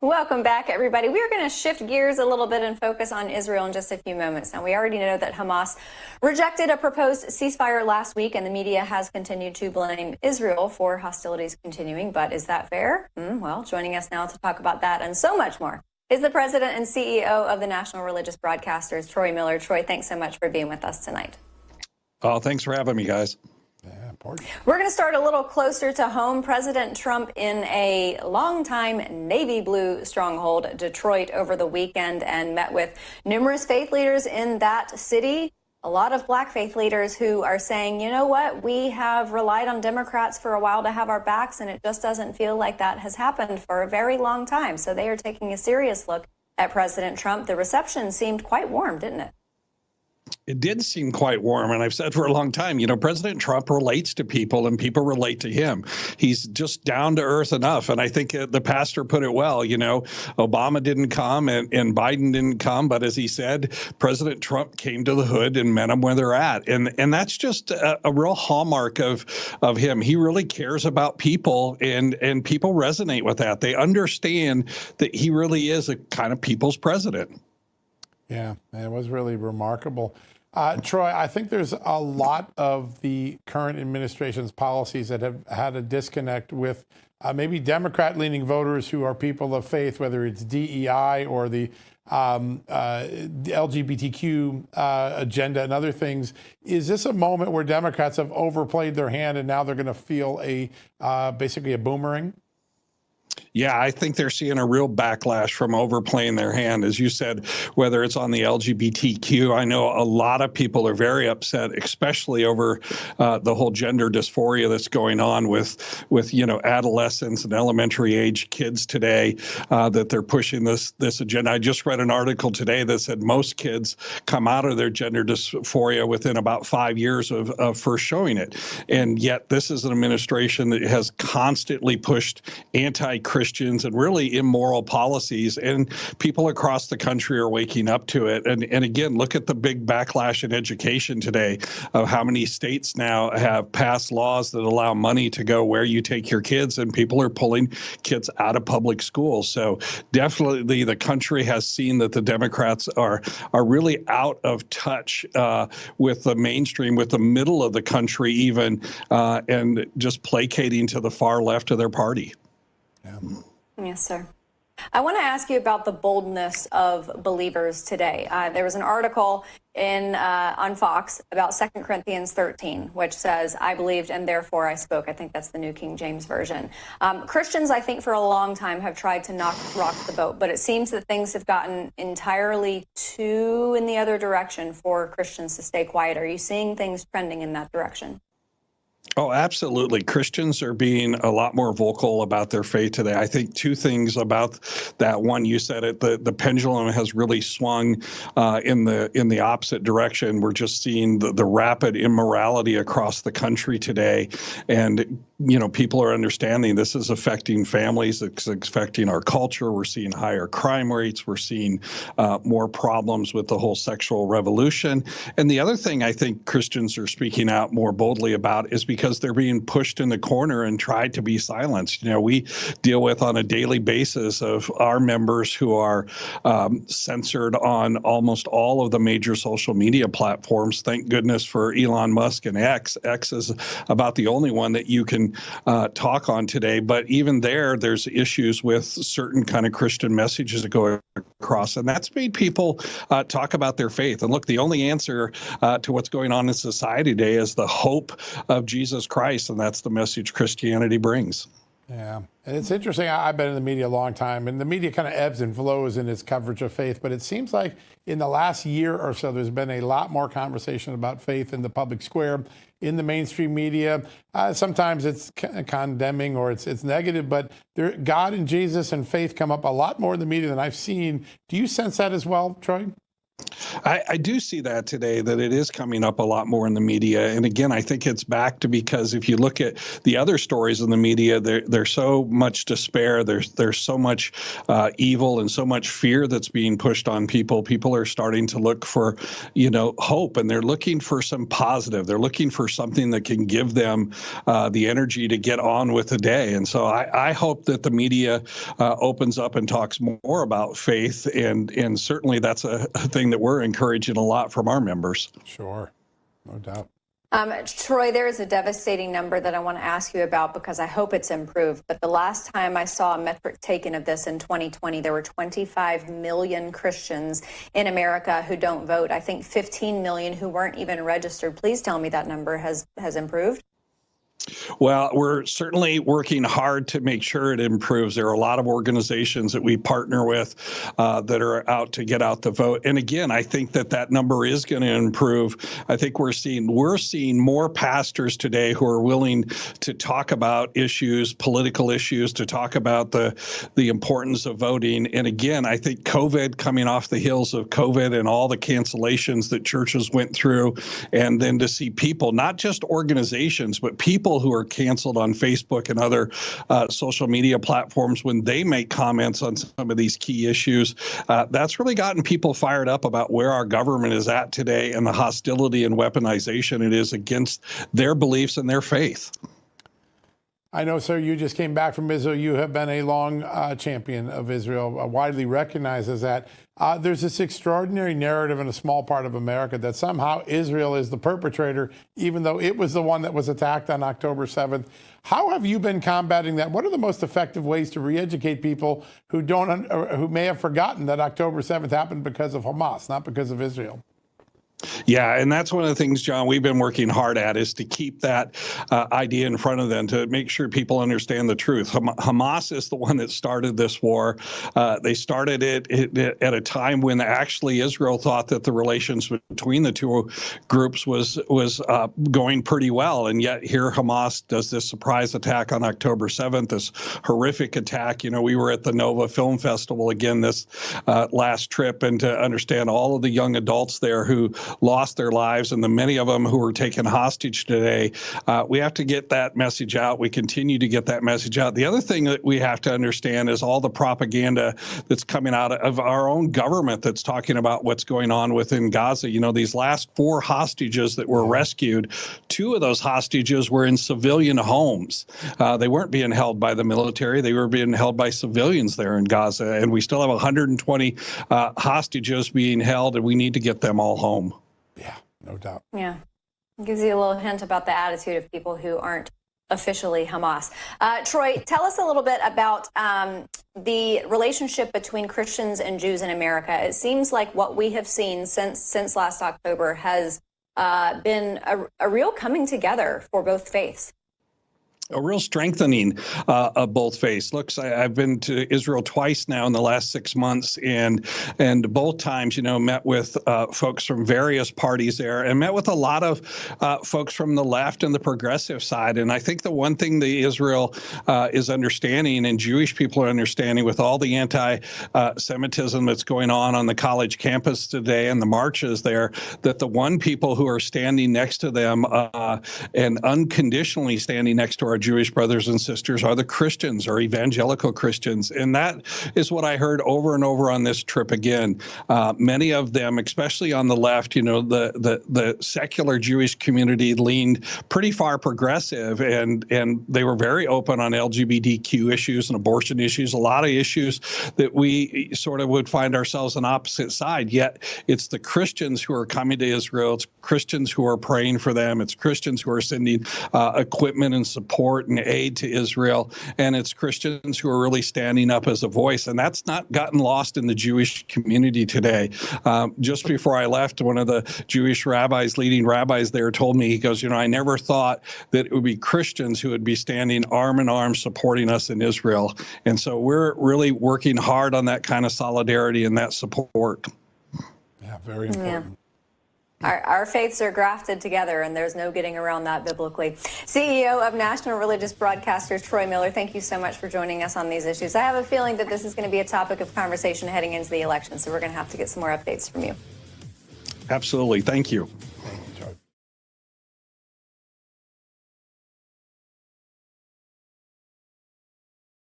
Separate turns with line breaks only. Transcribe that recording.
Welcome back, everybody. We're going to shift gears a little bit and focus on Israel in just a few moments. Now, we already know that Hamas rejected a proposed ceasefire last week, and the media has continued to blame Israel for hostilities continuing. But is that fair? Well, joining us now to talk about that and so much more is the president and CEO of the National Religious Broadcasters, Troy Miller. Troy, thanks so much for being with us tonight.
Oh, thanks for having me, guys.
We're going to start a little closer to home. President Trump in a longtime navy blue stronghold, Detroit, over the weekend and met with numerous faith leaders in that city. A lot of black faith leaders who are saying, you know what, we have relied on Democrats for a while to have our backs, and it just doesn't feel like that has happened for a very long time. So they are taking a serious look at President Trump. The reception seemed quite warm, didn't it?
It did seem quite warm, and I've said for a long time, President Trump relates to people and people relate to him. He's just down to earth enough, and I think the pastor put it well. Obama didn't come and Biden didn't come, but as he said, President Trump came to the hood and met them where they're at, and that's just a real hallmark of him. He really cares about people, and people resonate with that. They understand that he really is a kind of people's president.
Yeah, it was really remarkable. Troy, I think there's a lot of the current administration's policies that have had a disconnect with maybe Democrat-leaning voters who are people of faith, whether it's DEI or the LGBTQ agenda and other things. Is this a moment where Democrats have overplayed their hand and now they're going to feel basically a boomerang?
Yeah, I think they're seeing a real backlash from overplaying their hand. As you said, whether it's on the LGBTQ, I know a lot of people are very upset, especially over the whole gender dysphoria that's going on with adolescents and elementary age kids today, that they're pushing this agenda. I just read an article today that said most kids come out of their gender dysphoria within about 5 years of first showing it. And yet this is an administration that has constantly pushed anti-Christians and really immoral policies, and people across the country are waking up to it. And again, look at the big backlash in education today of how many states now have passed laws that allow money to go where you take your kids, and people are pulling kids out of public schools. So definitely the country has seen that the Democrats are really out of touch with the mainstream, with the middle of the country even, and just placating to the far left of their party.
Yeah.
Yes, sir. I want to ask you about the boldness of believers today. There was an article on Fox about 2 Corinthians 13, which says, I believed and therefore I spoke. I think that's the New King James Version. Christians, I think, for a long time have tried to rock the boat, but it seems that things have gotten entirely too in the other direction for Christians to stay quiet. Are you seeing things trending in that direction?
Oh, absolutely. Christians are being a lot more vocal about their faith today. I think two things about that. One, you said it, the pendulum has really swung in the opposite direction. We're just seeing the rapid immorality across the country today. And, people are understanding this is affecting families. It's affecting our culture. We're seeing higher crime rates. We're seeing more problems with the whole sexual revolution. And the other thing I think Christians are speaking out more boldly about is because they're being pushed in the corner and tried to be silenced. We deal with on a daily basis of our members who are censored on almost all of the major social media platforms. Thank goodness for Elon Musk and X. X is about the only one that you can talk on today. But even there's issues with certain kind of Christian messages that go across. And that's made people talk about their faith. And look, the only answer to what's going on in society today is the hope of Jesus Christ. And that's the message Christianity brings.
Yeah. And it's interesting. I've been in the media a long time, and the media kind of ebbs and flows in its coverage of faith. But it seems like in the last year or so, there's been a lot more conversation about faith in the public square, in the mainstream media. Sometimes it's condemning or it's negative, but God and Jesus and faith come up a lot more in the media than I've seen. Do you sense that as well, Troy?
I do see that today, that it is coming up a lot more in the media. And again, I think it's back to, because if you look at the other stories in the media, there's so much despair. There's so much evil and so much fear that's being pushed on people. People are starting to look for, hope, and they're looking for some positive. They're looking for something that can give them the energy to get on with the day. And so I hope that the media opens up and talks more about faith. And certainly that's a thing that we're encouraging a lot from our members.
Sure, no doubt.
Troy, there is a devastating number that I want to ask you about because I hope it's improved. But the last time I saw a metric taken of this in 2020, there were 25 million Christians in America who don't vote. I think 15 million who weren't even registered. Please tell me that number has improved.
Well, we're certainly working hard to make sure it improves. There are a lot of organizations that we partner with that are out to get out the vote. And again, I think that number is going to improve. I think we're seeing more pastors today who are willing to talk about issues, political issues, to talk about the importance of voting. And again, I think COVID, coming off the heels of COVID and all the cancellations that churches went through, and then to see people, not just organizations, but people who are canceled on Facebook and other social media platforms when they make comments on some of these key issues, that's really gotten people fired up about where our government is at today and the hostility and weaponization it is against their beliefs and their faith.
I know, sir, you just came back from Israel. You have been a long champion of Israel, widely recognized as that. There's this extraordinary narrative in a small part of America that somehow Israel is the perpetrator, even though it was the one that was attacked on October 7th. How have you been combating that? What are the most effective ways to re-educate people who who may have forgotten that October 7th happened because of Hamas, not because of Israel?
Yeah, and that's one of the things, John, we've been working hard at, is to keep that idea in front of them, to make sure people understand the truth. Hamas is the one that started this war. They started it at a time when actually Israel thought that the relations between the two groups was going pretty well. And yet here Hamas does this surprise attack on October 7th, this horrific attack. We were at the Nova Film Festival again this last trip, and to understand all of the young adults there who lost their lives, and the many of them who were taken hostage today. We have to get that message out. We continue to get that message out. The other thing that we have to understand is all the propaganda that's coming out of our own government that's talking about what's going on within Gaza. These last 4 hostages that were rescued, 2 of those hostages were in civilian homes. They weren't being held by the military. They were being held by civilians there in Gaza. And we still have 120 hostages being held, and we need to get them all home.
Yeah, no doubt.
Yeah. It gives you a little hint about the attitude of people who aren't officially Hamas. Troy, tell us a little bit about the relationship between Christians and Jews in America. It seems like what we have seen since last October has been a real coming together for both faiths.
A real strengthening of both faiths. Look, I've been to Israel twice now in the last 6 months, and both times, met with folks from various parties there, and met with a lot of folks from the left and the progressive side. And I think the one thing that Israel is understanding, and Jewish people are understanding, with all the anti-Semitism that's going on the college campus today and the marches there, that the one people who are standing next to them and unconditionally standing next to our Jewish brothers and sisters are the Christians, or evangelical Christians. And that is what I heard over and over on this trip again. Many of them, especially on the left, the secular Jewish community leaned pretty far progressive, and they were very open on LGBTQ issues and abortion issues, a lot of issues that we sort of would find ourselves on opposite side. Yet it's the Christians who are coming to Israel. It's Christians who are praying for them. It's Christians who are sending equipment and support and aid to Israel. And it's Christians who are really standing up as a voice. And that's not gotten lost in the Jewish community today. Just before I left, one of the Jewish leading rabbis there told me, he goes, I never thought that it would be Christians who would be standing arm in arm supporting us in Israel. And so we're really working hard on that kind of solidarity and that support.
Yeah, very important.
Yeah. Our faiths are grafted together, and there's no getting around that biblically. CEO of National Religious Broadcasters, Troy Miller, thank you so much for joining us on these issues. I have a feeling that this is going to be a topic of conversation heading into the election, so we're going to have to get some more updates from you.
Absolutely. Thank you.